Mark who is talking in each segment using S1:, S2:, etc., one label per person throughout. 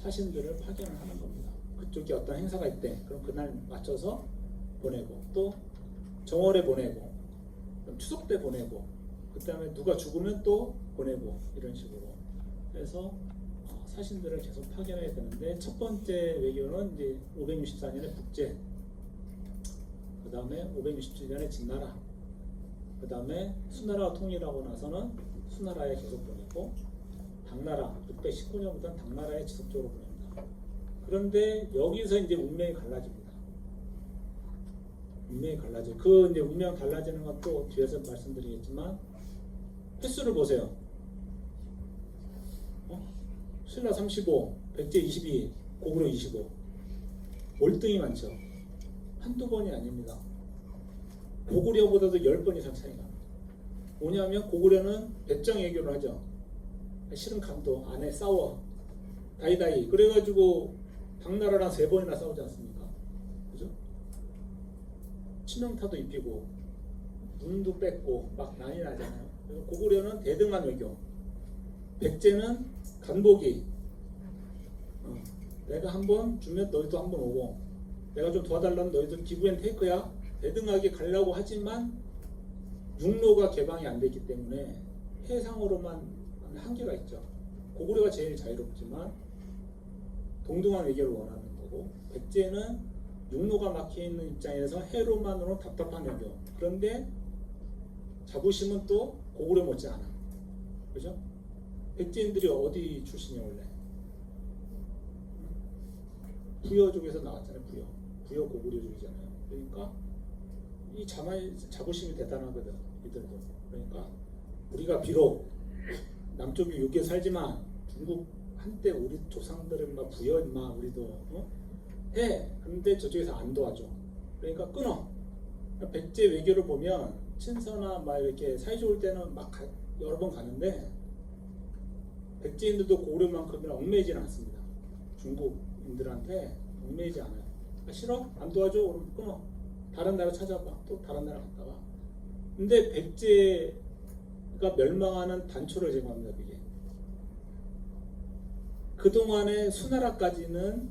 S1: 사신들을 파견을 하는 겁니다. 그쪽에 어떤 행사가 있대. 그럼 그날 맞춰서 보내고, 또 정월에 보내고, 추석 때 보내고, 그 다음에 누가 죽으면 또 보내고, 이런 식으로 해서 사신들을 계속 파견해야 되는데, 첫 번째 외교는 이제 564년에 북제, 그 다음에 567년에 진나라, 그 다음에 수나라가 통일하고 나서는 수나라에 계속 보내고, 당나라 619년부터는 당나라에 지속적으로 보냅니다. 그런데 여기서 이제 운명이 갈라집니다. 운명이 달라져요. 그 이제 운명 달라지는 것도 뒤에서 말씀드리겠지만, 횟수를 보세요. 신라 35, 백제 22, 고구려 25. 월등히 많죠. 한두 번이 아닙니다. 고구려보다도 10번 이상 차이가 납니다. 뭐냐면 고구려는 배짱 외교를 하죠. 실은 감도 안에 싸워. 다이다이. 그래가지고 당나라랑 3번이나 싸우지 않습니까? 그죠? 치명타도 입히고 눈도 뺏고 막 난리 나잖아요. 그래서 고구려는 대등한 외교. 백제는 간보기. 내가 한번 주면 너희도 한번 오고, 내가 좀 도와달라면 너희도 기브앤테이크야. 대등하게 가려고 하지만 육로가 개방이 안 됐기 때문에 해상으로만 한계가 있죠. 고구려가 제일 자유롭지만 동등한 외교를 원하는 거고, 백제는 육로가 막혀 있는 입장에서 해로만으로 답답한 외교. 그런데 자부심은 또 고구려 못지 않아. 그죠? 백제인들이 어디 출신이 원래? 부여족에서 나왔잖아요. 부여 고구려족이잖아요. 그러니까 이 자부심이 대단하거든, 이들도. 그러니까 우리가 비록 남쪽에 6개 살지만 중국 한때 우리 조상들은 막 부여 인마 우리도 해. 근데 저쪽에서 안 도와줘. 그러니까 끊어. 백제 외교를 보면 친서나 막 이렇게 사이 좋을 때는 막 여러 번 가는데, 백제인들도 고구려만큼이나 얽매이지는 않습니다. 중국인들한테 얽매이지 않아요. 싫어? 안 도와줘? 그럼 끊어. 다른 나라 찾아봐. 또 다른 나라 갔다가. 근데 백제가 멸망하는 단초를 제공합니다. 그게. 그동안에 수나라까지는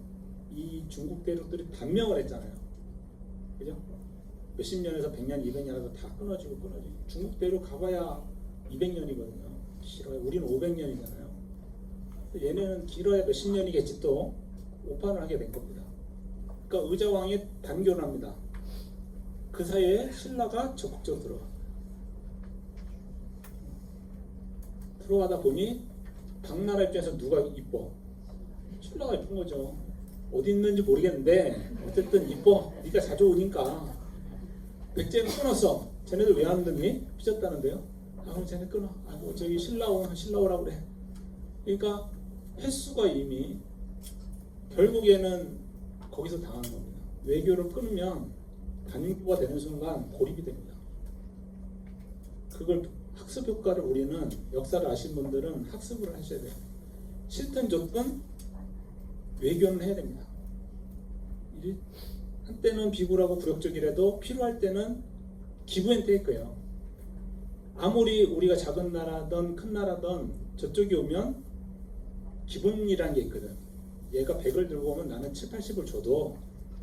S1: 이 중국 대륙들이 단명을 했잖아요. 그죠? 몇십 년에서 100년, 200년에서 다 끊어지고. 중국 대륙 가봐야 200년이거든요. 길어요. 우리는 500년이잖아요. 얘네는 길어야 몇십 년이겠지. 또 오판을 하게 된 겁니다. 그러니까 의자왕이 단교를 합니다. 그 사이에 신라가 적극적으로 들어가다 보니 당나라 입장에서 누가 이뻐? 신라가 이쁜 거죠. 어디 있는지 모르겠는데 어쨌든 이뻐. 네가 자주 오니까. 백제는 끊었어. 쟤네들 왜 안 듣니? 삐졌다는데요. 그럼 쟤네 끊어. 저기 신라 오라고 그래. 그러니까 횟수가 이미 결국에는 거기서 당한 겁니다. 외교를 끊으면 단교가 되는 순간 고립이 됩니다. 그걸 학습 효과를 우리는, 역사를 아신 분들은 학습을 하셔야 돼요. 싫든 좋든 외교는 해야 됩니다. 한때는 비굴하고 굴욕적이라도 필요할 때는 기브앤테이크예요. 아무리 우리가 작은 나라든 큰 나라든 저쪽이 오면 기분이라는 게 있거든. 얘가 100을 들고 오면 나는 7, 80을 줘도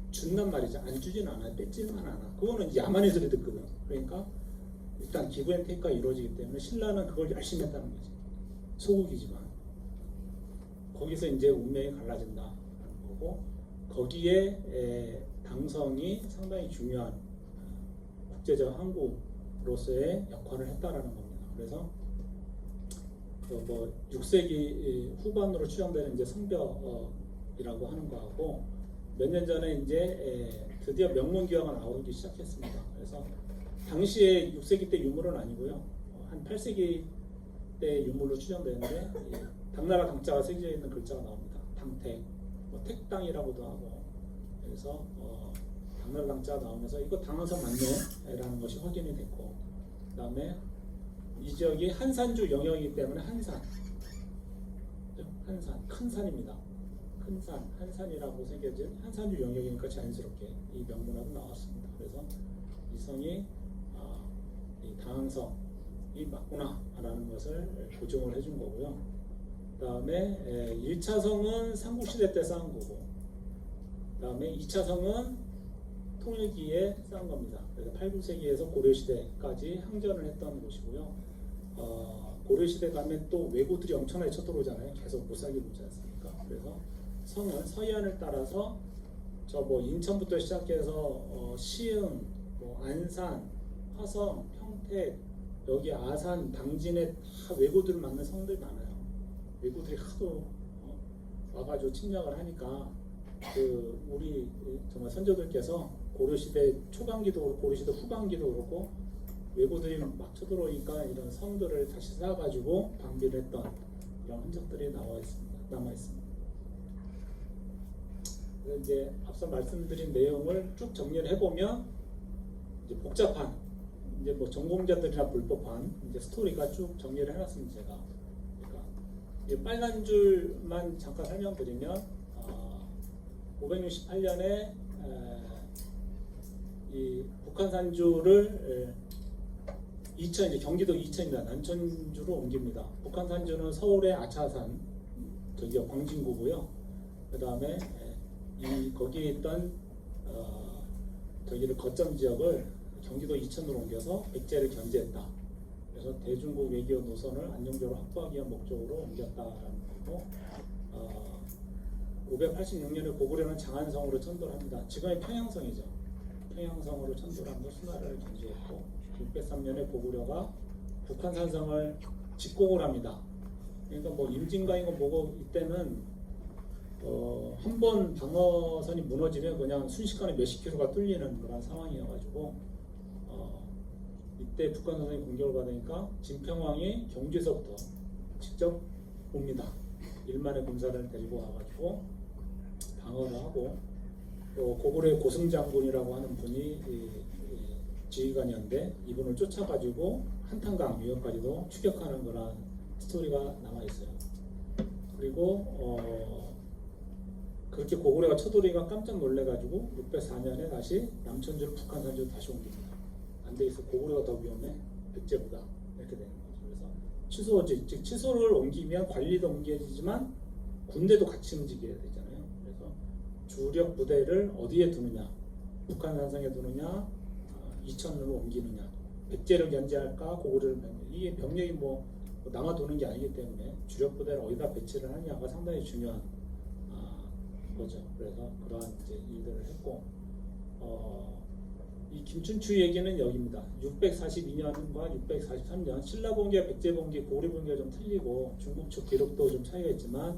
S1: 준단 말이죠. 안 주진 않아. 뺏지는 않아. 그거는 야만의 소리 듣거든. 그러니까 일단 기브앤테이크가 이루어지기 때문에 신라는 그걸 열심히 했다는 거지. 소국이지만. 거기서 이제 운명이 갈라진다는 거고, 거기에 당성이 상당히 중요한 국제적 항구로서의 역할을 했다라는 겁니다. 그래서 6세기 후반으로 추정되는 이제 성벽이라고 하는 거하고, 몇 년 전에 이제 드디어 명문기와가 나오기 시작했습니다. 그래서 당시에 6세기 때 유물은 아니고요, 한 8세기 때 유물로 추정되는데, 당나라 당자가 새겨져 있는 글자가 나옵니다. 당택, 택당이라고도 하고. 그래서 당나라 당자가 나오면서 이거 당황성 맞네 라는 것이 확인이 됐고, 그 다음에 이 지역이 한산주 영역이기 때문에 한산, 큰 산입니다. 큰 산, 한산이라고 새겨진 한산주 영역이니까 자연스럽게 이 명문화도 나왔습니다. 그래서 이 성이 이 당황성이 맞구나 라는 것을 보증을 해준 거고요. 그다음에 1차 성은 삼국시대 때 쌓은 거고, 그다음에 2차 성은 통일기에 쌓은 겁니다. 그래서 8, 9세기에서 고려시대까지 항전을 했던 곳이고요. 고려시대 가면 또 왜구들이 엄청나게 쳐들어오잖아요. 계속 못 살게 보지 않습니까? 그래서 성은 서해안을 따라서 저 뭐 인천부터 시작해서 시흥, 뭐 안산, 화성, 평택, 여기 아산, 당진에 다 왜구들을 만든 성들이 많아요. 왜구들이 하도 와가지고 침략을 하니까 우리 정말 선조들께서 고려시대 초반기도 그렇고 고려시대 후반기도 그렇고 왜구들이 막 쳐들어오니까 이런 성들을 다시 쌓아가지고 방비를 했던 이런 흔적들이 남아 있습니다. 이제 앞서 말씀드린 내용을 쭉 정리를 해보면 이제 복잡한 이제 뭐 전공자들이나 불법한 이제 스토리가 쭉 정리를 해놨습니다. 제가 그러니까 이 빨간 줄만 잠깐 설명드리면 568년에 이 북한 산주를 이제 경기도 이천입니다. 난천주로 옮깁니다. 북한 산주는 서울의 아차산 저기요 광진구고요. 그 다음에 거기에 있던 저기를 거점 지역을 경기도 이천으로 옮겨서 백제를 견제했다. 그래서 대중국 외교 노선을 안정적으로 확보하기 위한 목적으로 옮겼다라는 거고, 586년에 고구려는 장안성으로 천도를 합니다. 지금의 평양성이죠. 평양성으로 천도를 하면서 수나라를 견제했고, 603년에 고구려가 북한 산성을 집공을 합니다. 그러니까 뭐 임진강이고 뭐고 이때는 한 번 방어선이 무너지면 그냥 순식간에 몇십 킬로가 뚫리는 그런 상황이어가지고 이때 북한 선생이 공격을 받으니까 진평왕이 경주에서부터 직접 옵니다. 1만의 군사를 데리고 와가지고 방어를 하고, 또 고구려의 고승장군이라고 하는 분이 지휘관이었는데 이분을 쫓아가지고 한탄강 위협까지도 추격하는 그런 스토리가 남아있어요. 그리고 그렇게 고구려가 쳐들어오니까 깜짝 놀래가지고 604년에 다시 남천주를 북한 산주로 다시 옮깁니다. 안 되겠어, 고구려가 더 위험해, 백제보다, 이렇게 되는 거죠. 그래서 취소지, 즉 취소를 옮기면 관리도 옮겨지지만 군대도 같이 움직여야 되잖아요. 그래서 주력 부대를 어디에 두느냐, 북한 산성에 두느냐, 이천으로 옮기느냐, 백제를 견제할까, 고구려를 이게 병력이 뭐 남아도는 게 아니기 때문에 주력 부대를 어디다 배치를 하느냐가 상당히 중요한 거죠. 그래서 그러한 이제 일들을 했고, 이 김춘추 얘기는 여기입니다. 642년과 643년 신라봉기와 백제봉기, 고구려봉기가 좀 틀리고 중국 측 기록도 좀 차이가 있지만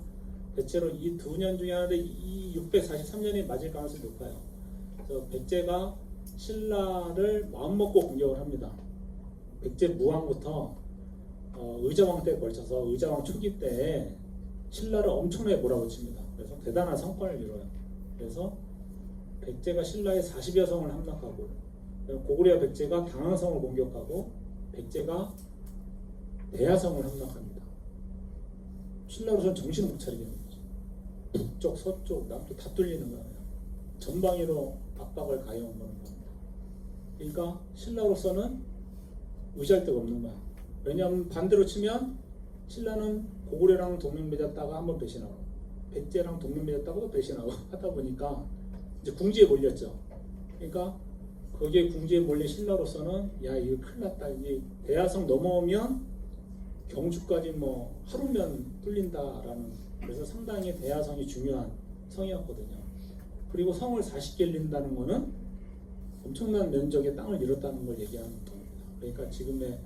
S1: 대체로 이 두 년 중에 하나인데 이 643년이 맞을 가능성이 높아요. 그래서 백제가 신라를 마음먹고 공격을 합니다. 백제 무왕부터 의자왕 때에 걸쳐서 의자왕 초기 때에 신라를 엄청나게 몰아붙입니다. 그래서 대단한 성과를 이뤄요. 그래서 백제가 신라의 40여 성을 함락하고, 고구려 백제가 당항성을 공격하고, 백제가 대야성을 함락합니다. 신라로서는 정신을 못 차리게 되는 거죠. 북쪽, 서쪽, 남쪽 다 뚫리는 거예요. 전방위로 압박을 가해온 겁니다. 그러니까 신라로서는 의지할 데가 없는 거야. 왜냐하면 반대로 치면 신라는 고구려랑 동맹 맺었다가 한번 배신하고, 백제랑 동맹 맺었다가 배신하고 하다 보니까 이제 궁지에 몰렸죠. 그러니까 거기에 궁지에 몰린 신라로서는 야, 이거 큰일 났다. 이제 대야성 넘어오면 경주까지 뭐 하루면 뚫린다라는, 그래서 상당히 대야성이 중요한 성이었거든요. 그리고 성을 40개 잃는다는 거는 엄청난 면적의 땅을 잃었다는 걸 얘기하는 겁니다. 그러니까 지금의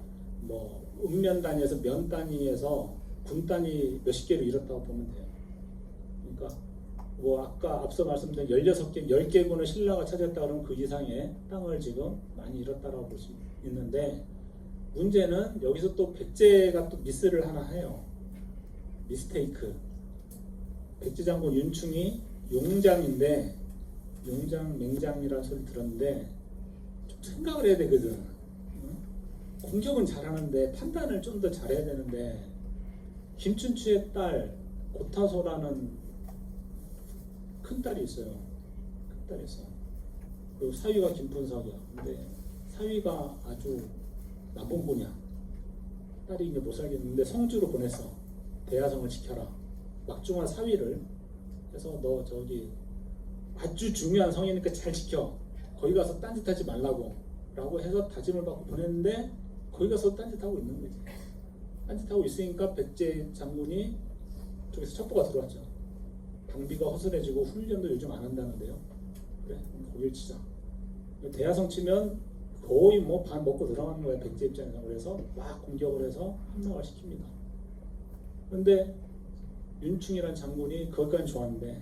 S1: 뭐 읍면 단위에서 면 단위에서 군 단위 몇십 개를 잃었다고 보면 돼요. 그러니까 뭐 아까 앞서 말씀드린 16개, 10개군을 신라가 차지했다 그러면 그 이상의 땅을 지금 많이 잃었다라고 볼 수 있는데, 문제는 여기서 또 백제가 또 미스를 하나 해요. 미스테이크. 백제 장군 윤충이 용장인데, 용장, 맹장이라는 소리 들었는데 좀 생각을 해야 되거든. 공격은 잘하는데 판단을 좀 더 잘해야 되는데, 김춘추의 딸 고타소라는 큰 딸이 있어요. 큰 딸이 있어요. 그리고 사위가 김푼석이야. 근데 사위가 아주 나쁜 분이야. 딸이 이제 못 살겠는데 성주로 보냈어. 대야성을 지켜라. 막중한 사위를 해서 너 저기 아주 중요한 성이니까 잘 지켜. 거기 가서 딴짓하지 말라고 라고 해서 다짐을 받고 보냈는데 거기 가서 딴짓하고 있는 거지. 딴짓하고 있으니까 백제 장군이 저기서 첩보가 들어왔죠. 방비가 허술해지고 훈련도 요즘 안 한다는데요. 그래, 거길 치자. 대야성 치면 거의 뭐 반 먹고 들어가는 거야, 백제 입장에서. 그래서 막 공격을 해서 함락을 시킵니다. 그런데 윤충이란 장군이 거기까지 좋았는데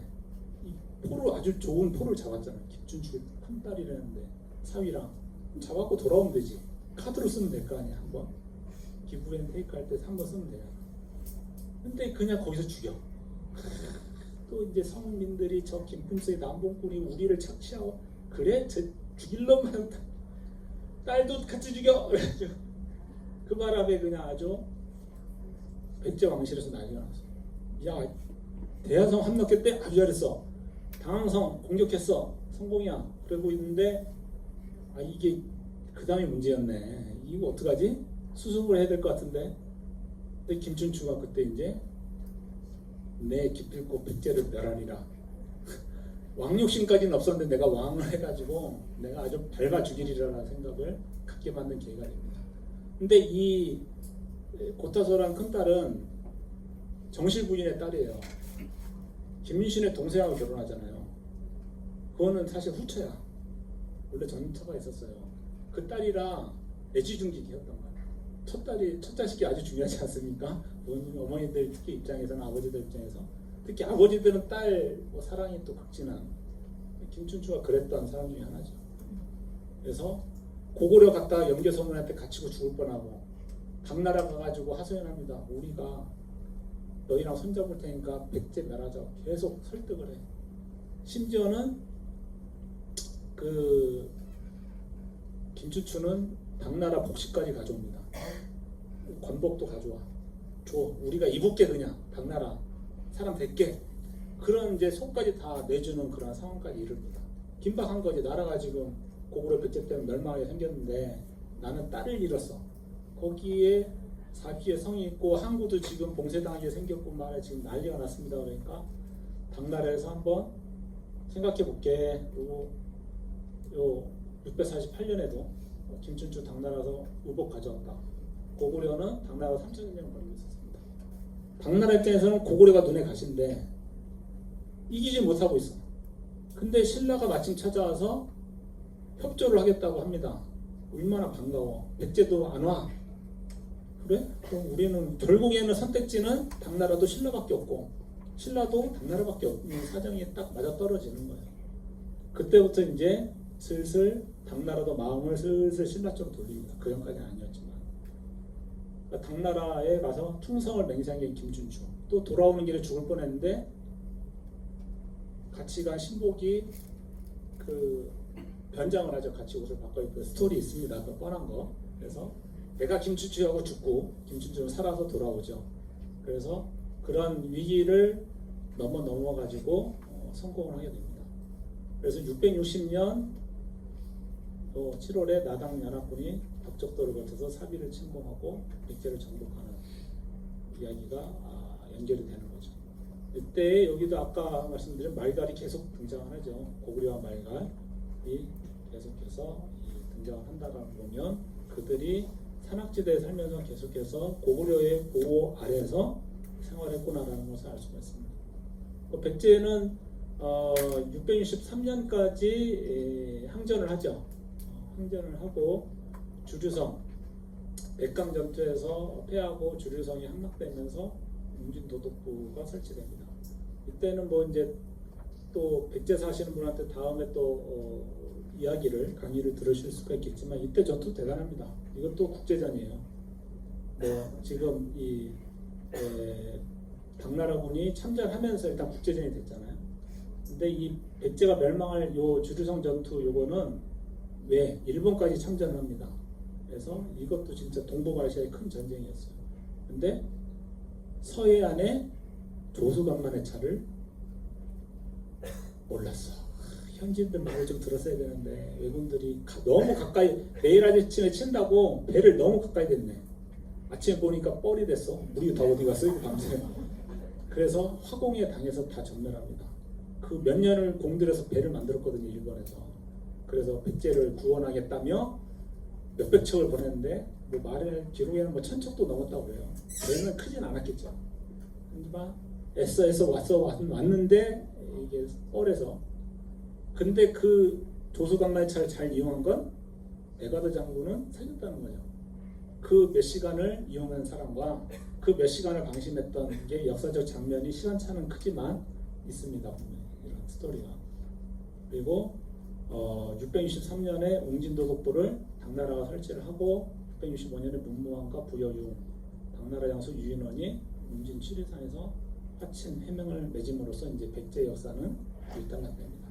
S1: 이 포를 아주 좋은 포를 잡았잖아요. 김춘추 큰 딸이라는데 사위랑 잡았고 돌아오면 되지. 카드로 쓰면 될 거 아니야. 한번 기부 앤 테이크 할 때 한번 쓰면 돼요. 근데 그냥 거기서 죽여. 또 이제 성민들이 저 김풍수의 남봉꾼이 우리를 착취하고 그래? 저 죽일 놈만 딸도 같이 죽여! 그 바람에 그냥 아주 백제 왕실에서 난리가 났어. 야, 대야성 함락했대? 아주 잘했어. 당항성 공격했어. 성공이야. 그러고 있는데 아 이게 그 다음이 문제였네. 이거 어떡하지? 수습을 해야 될 것 같은데. 근데 김춘추가 그때 이제 내 기필코 백제를 멸하리라. 왕욕심까지는 없었는데 내가 왕을 해가지고 내가 아주 밟아 죽이리라는 생각을 갖게 만든 계기가 됩니다. 근데 이 고타소란 큰딸은 정실 부인의 딸이에요. 김민신의 동생하고 결혼하잖아요. 그거는 사실 후처야. 원래 전처가 있었어요. 그 딸이라 애지중지기였던 거예요. 첫 자식이 아주 중요하지 않습니까? 어머니들 특히 입장에서는 아버지들 입장에서 특히 아버지들은 딸 사랑이 또 극진한 김춘추가 그랬던 사람 중에 하나죠. 그래서 고구려 갔다가 영계서문한테 갇히고 죽을 뻔하고 당나라 가가지고 하소연합니다. 우리가 너희랑 손잡을 테니까 백제 멸하자. 계속 설득을 해. 심지어는 그 김춘추는 당나라 복시까지 가져옵니다. 권복도 가져와. 줘. 우리가 입을게 그냥 당나라 사람 될게. 그런 이제 속까지 다 내주는 그런 상황까지 이릅니다. 긴박한 거지. 나라가 지금 고구려 백제 때문에 멸망하게 생겼는데 나는 딸을 잃었어. 거기에 사기의 성이 있고 항구도 지금 봉쇄당하게 생겼고 말에 지금 난리가 났습니다. 그러니까 당나라에서 한번 생각해 볼게. 요 648년에도 김춘추 당나라에서 의복 가져왔다. 고구려는 당나라 3000년 걸리고 있었습니다. 당나라 입장에서는 고구려가 눈에 가신데 이기지 못하고 있어. 근데 신라가 마침 찾아와서 협조를 하겠다고 합니다. 얼마나 반가워. 백제도 안 와. 그래? 그럼 우리는 결국에는 선택지는 당나라도 신라밖에 없고 신라도 당나라밖에 없는 사정이 딱 맞아 떨어지는 거예요. 그때부터 이제 슬슬 당나라도 마음을 슬슬 신라 쪽으로 돌립니다. 그 전까지는 아니었지만. 그러니까 당나라에 가서 충성을 맹세한 게 김춘추. 또 돌아오는 길에 죽을 뻔했는데 같이 간 신복이 그 변장을 하죠. 같이 옷을 바꿔 입고 스토리 있습니다. 그 뻔한 거. 그래서 내가 김춘추하고 죽고 김춘추는 살아서 돌아오죠. 그래서 그런 위기를 넘어가지고 성공을 하게 됩니다. 그래서 660년 7월에 나당 연합군이 벽적도를 거쳐서 사비를 침공하고 백제를 정복하는 이야기가 연결이 되는 거죠. 이때 여기도 아까 말씀드린 말갈이 계속 등장을 하죠. 고구려와 말갈이 계속해서 등장을 한다고 보면 그들이 산악지대에 살면서 계속해서 고구려의 보호 아래에서 생활했구나라는 것을 알 수가 있습니다. 백제는 663년까지 항전을 하죠. 항전을 하고 주류성 백강전투에서 패하고 주류성이 함락되면서 웅진도독부가 설치됩니다. 이때는 뭐 이제 또 백제 사시는 분한테 다음에 또 강의를 들으실 수가 있겠지만 이때 전투 대단합니다. 이것도 국제전이에요. 지금 이 당나라군이 참전하면서 일단 국제전이 됐잖아요. 근데 이 백제가 멸망할 요 주류성 전투 요거는 왜 일본까지 참전을 합니다. 그래서 이것도 진짜 동북아시아의 큰 전쟁이었어요. 근데 서해안에 조수간만의 차를 몰랐어. 현지인들 말을 좀 들었어야 되는데 외군들이 너무 가까이 내일 아침에 친다고 배를 너무 가까이 댔네. 아침에 보니까 뻘이 됐어. 물이 다 어디 갔어? 이거 밤새. 그래서 화공에 당해서 다 전멸합니다. 그 몇 년을 공들여서 배를 만들었거든요, 일본에서. 그래서 백제를 구원하겠다며 몇백 척을 보냈는데 뭐 말을 기록에는 뭐 1000척도 넘었다고 해요. 배는 크진 않았겠죠. 하지만 애써 왔는데 이게 뻘에서. 근데 그 조수강만차를 잘 이용한 건 에가드 장군은 살렸다는 거죠. 그 몇 시간을 이용한 사람과 그 몇 시간을 방심했던 게 역사적 장면이 시간차는 크지만 있습니다. 이런 스토리가. 그리고 663년에 옹진도독부를 당나라가 설치를 하고 665년에 문무왕과 부여유 당나라 장수 유인원이 옹진 7일산에서 화친 해명을 맺음으로써 이제 백제 역사는 일단락됩니다.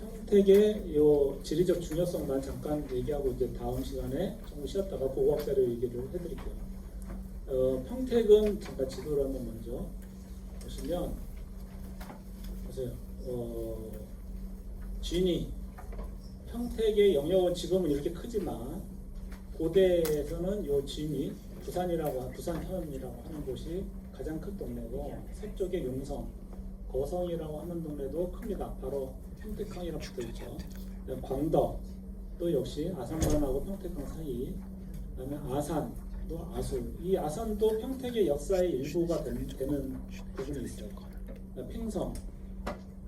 S1: 평택의 요 지리적 중요성만 잠깐 얘기하고 이제 다음 시간에 조금 쉬었다가 보고학자료 얘기를 해드릴게요. 평택은 잠깐 지도를 한번 먼저 보시면 보세요. 진이 평택의 영역은 지금은 이렇게 크지만 고대에서는 요 진이 부산현이라고 하는 곳이 가장 큰 동네고 서쪽의 용성, 거성이라고 하는 동네도 큽니다. 바로 평택항이랑 붙어있죠. 광덕도 역시 아산강하고 평택항 사이. 그다음에 아산도 아수. 이 아산도 평택의 역사의 일부가 되는 부분이 있어요. 팽성,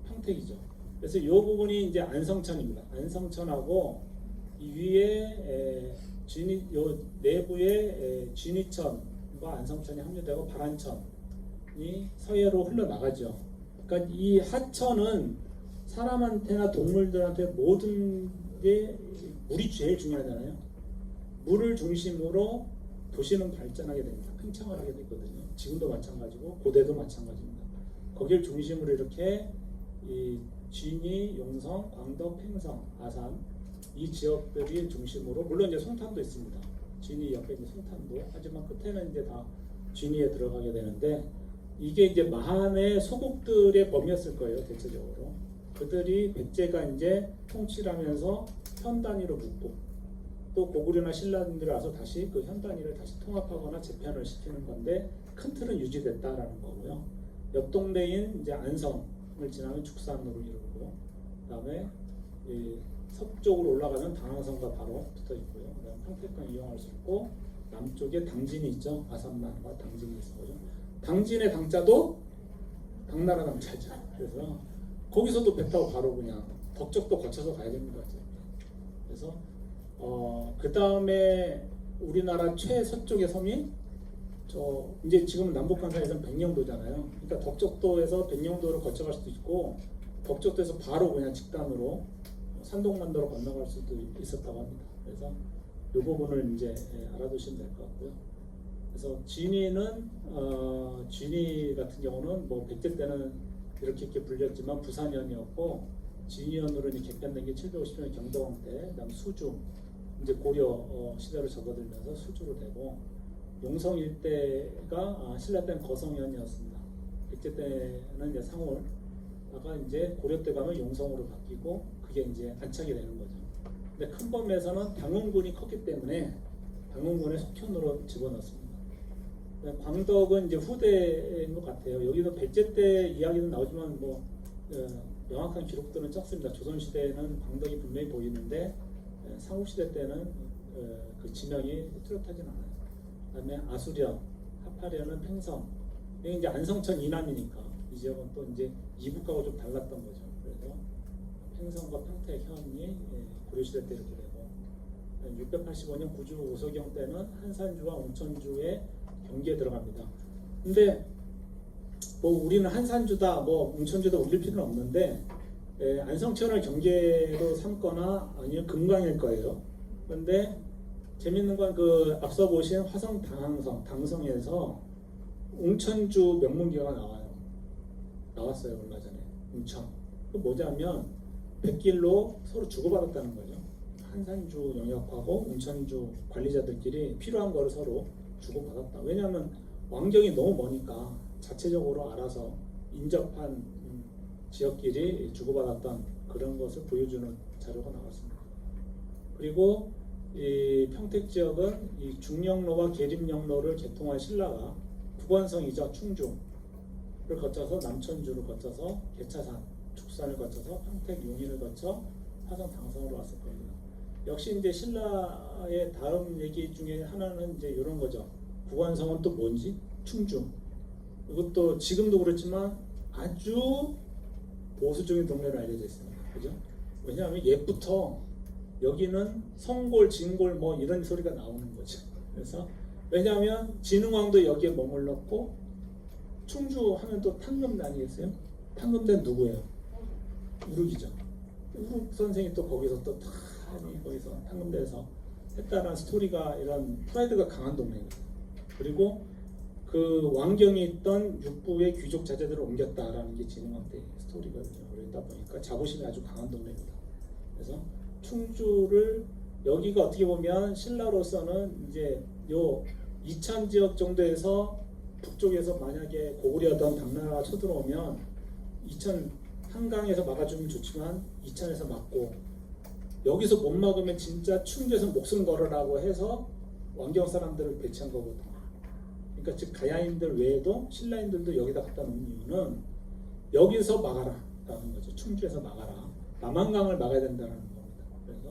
S1: 평택이죠. 그래서 이 부분이 이제 안성천입니다. 안성천하고 이 위에 요 내부에 진이천과 안성천이 합류되고 발안천이 서해로 흘러나가죠. 그러니까 이 하천은 사람한테나 동물들한테 모든 게 물이 제일 중요하잖아요. 물을 중심으로 도시는 발전하게 됩니다. 팽창을 하게 되거든요. 지금도 마찬가지고 고대도 마찬가지입니다. 거기를 중심으로 이렇게 이 진이, 용성, 광덕, 팽성, 아산 이 지역들이 중심으로 물론 이제 송탄도 있습니다. 진이 옆에 있는 송탄도 하지만 끝에는 이제 다 진이에 들어가게 되는데 이게 이제 마한의 소국들의 범위였을 거예요. 대체적으로 그들이 백제가 이제 통치를 하면서 현 단위로 묶고 또 고구려나 신라들이 와서 다시 그 현 단위를 다시 통합하거나 재편을 시키는 건데 큰 틀은 유지됐다라는 거고요. 옆 동네인 이제 안성을 지나면 축산으로 이루고 그다음에 서쪽으로 올라가면 당항성과 바로 붙어 있고요. 그다음 평택강 이용할 수 있고 남쪽에 당진이 있죠. 아산만과 당진이 있어요. 당진의 당자도 당나라 당자죠. 그래서 거기서도 배 타고 바로 그냥 덕적도 거쳐서 가야 됩니다. 그래서 그 다음에 우리나라 최서쪽의 섬이 이제 지금은 남북한산에서는 백령도잖아요. 그러니까 덕적도에서 백령도를 거쳐갈 수도 있고 덕적도에서 바로 그냥 직단으로 산동만도로 건너갈 수도 있었다고 합니다. 그래서 이 부분을 이제 알아두시면 될 것 같고요. 그래서 진이 같은 경우는 뭐 백제 때는 이렇게 불렸지만 부산현이었고 진이현으로 개편된 게 750년 경도왕 때, 그다음 수주 이제 고려 시대로 접어들면서 수주로 되고 용성 일대가 신라 때는 거성현이었습니다. 백제 때는 이제 상홀다가 이제 고려 때 가면 용성으로 바뀌고 그게 이제 안착이 되는 거죠. 근데 큰 범위에서는 당원군이 컸기 때문에 당원군의 속현으로 집어넣습니다. 광덕은 이제 후대인 것 같아요. 여기도 백제 때 이야기는 나오지만 뭐 명확한 기록들은 적습니다. 조선 시대에는 광덕이 분명히 보이는데 삼국 시대 때는 그 지명이 뚜렷하진 않아요. 그다음에 아수련, 하파련은 팽성. 이게 이제 안성천 이남이니까 이 지역은 또 이제 이북하고 좀 달랐던 거죠. 그래서 팽성과 평택현이 고려시대 때 이렇게 되고 685년 구주 오석영 때는 한산주와 옹천주의 경계에 들어갑니다. 근데 뭐 우리는 한산주다, 뭐 웅천주다 우길 필요는 없는데 안성천을 경계로 삼거나 아니면 금강일 거예요. 그런데 재밌는 건 그 앞서 보신 화성 당성에서 웅천주 명문기가 나왔어요. 얼마 전에 웅천. 그 뭐냐면 백길로 서로 주고받았다는 거죠. 한산주 영역하고 웅천주 관리자들끼리 필요한 거를 서로 주고받았다. 왜냐하면 왕경이 너무 머니까 자체적으로 알아서 인접한 지역끼리 주고받았던 그런 것을 보여주는 자료가 나왔습니다. 그리고 이 평택 지역은 이 중령로와 계림령로를 개통한 신라가 국원성이자 충주를 거쳐서 남천주를 거쳐서 개차산, 축산을 거쳐서 평택 용인을 거쳐 화성 당성으로 왔을 겁니다. 역시 이제 신라의 다음 얘기 중에 하나는 이제 이런 거죠. 국원성은 또 뭔지? 충주. 이것도 지금도 그렇지만 아주 보수적인 동네로 알려져 있습니다. 그죠? 왜냐하면 옛부터 여기는 성골, 진골 뭐 이런 소리가 나오는 거죠. 그래서 왜냐하면 진흥왕도 여기에 머물렀고 충주 하면 또 탕금대 아니겠어요? 탕금대는 누구예요? 우륵이죠. 우륵 선생이 또 거기서 또 거기서 탕금대에서 했다는 스토리가 이런 프라이드가 강한 동네입니다. 그리고 그 왕경에 있던 육부의 귀족 자제들을 옮겼다라는 게 진흥왕 때 스토리거든요. 그러다 보니까 자부심이 아주 강한 동네입니다. 그래서 충주를 여기가 어떻게 보면 신라로서는 이제 요 이천 지역 정도에서 북쪽에서 만약에 고구려던 당나라가 쳐들어오면 이천 한강에서 막아주면 좋지만 이천에서 막고 여기서 못 막으면 진짜 충주에서 목숨 걸으라고 해서 왕경 사람들을 배치한 거거든요. 그러니까 즉 가야인들 외에도 신라인들도 여기다 갖다 놓은 이유는 여기서 막아라 라는 거죠. 충주에서 막아라. 남한강을 막아야 된다는 겁니다. 그래서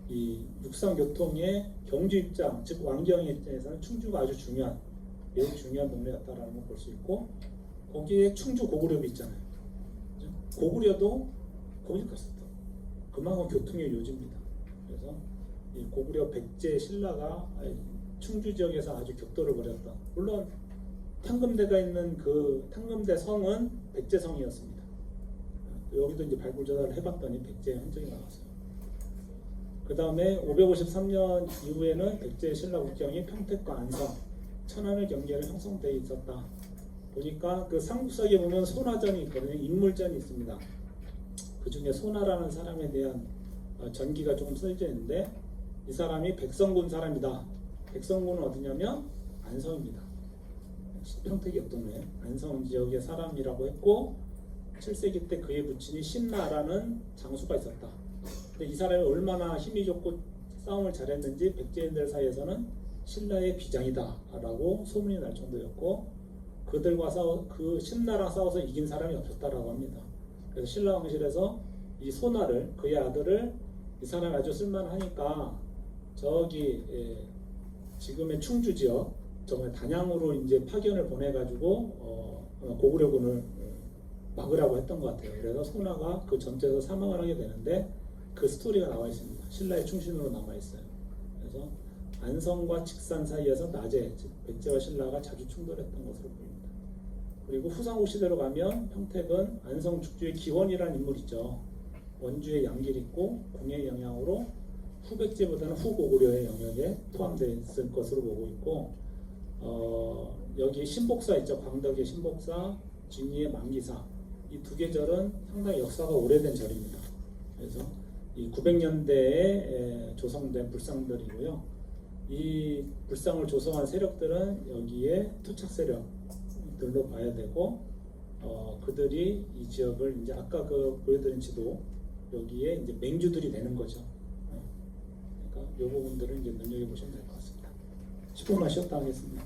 S1: 이 육상교통의 경주 입장, 즉 왕경의 입장에서는 충주가 아주 중요한, 매우 중요한 동네였다라는 걸 볼 수 있고 거기에 충주 고구려도 있잖아요. 고구려도 거기 갔었다. 그만큼 교통의 요지입니다. 그래서 이 고구려 백제 신라가 충주 지역에서 아주 격돌을 벌였다. 물론 탕금대가 있는 그 탕금대 성은 백제성이었습니다. 여기도 이제 발굴 조사를 해봤더니 백제 흔적이 나왔어요. 그 다음에 553년 이후에는 백제 신라 국경이 평택과 안성, 천안을 경계로 형성되어 있었다. 보니까 그 삼국사기에 보면 소나전이 있거든요. 인물전이 있습니다. 그 중에 소나라는 사람에 대한 전기가 조금 써져 있는데 이 사람이 백성군 사람이다. 백성군은 어디냐면 안성입니다. 평택 옆동네 안성 지역의 사람이라고 했고 7세기 때 그의 부친이 신라라는 장수가 있었다. 근데 이 사람이 얼마나 힘이 좋고 싸움을 잘했는지 백제인들 사이에서는 신라의 비장이다 라고 소문이 날 정도였고 그들과 그 신라랑 싸워서 이긴 사람이 없었다라고 합니다. 그래서 신라 왕실에서 이 소나를 그의 아들을 이 사람이 아주 쓸만하니까 저기 지금의 충주 지역 정말 단양으로 이제 파견을 보내가지고 고구려군을 막으라고 했던 것 같아요. 그래서 소나가 그 전투에서 사망을 하게 되는데 그 스토리가 나와 있습니다. 신라의 충신으로 남아 있어요. 그래서 안성과 직산 사이에서 낮에 백제와 신라가 자주 충돌했던 것으로 보입니다. 그리고 후삼국 시대로 가면 평택은 안성 축주의 기원이라는 인물이 있죠. 원주의 양길 있고 궁의 영향으로 후백제보다는 후고구려의 영역에 포함되어 있을 것으로 보고 있고 여기 신복사 있죠. 광덕의 신복사, 진리의 만기사 이 두 계절은 상당히 역사가 오래된 절입니다. 그래서 이 900년대에 조성된 불상들이고요. 이 불상을 조성한 세력들은 여기에 투착 세력들로 봐야 되고 그들이 이 지역을 이제 아까 그 보여드린 지도 여기에 이제 맹주들이 되는 거죠. 그러니까 이 부분들은 이제 눈여겨보시면 될 것 같습니다. 10분만 쉬었다 하겠습니다.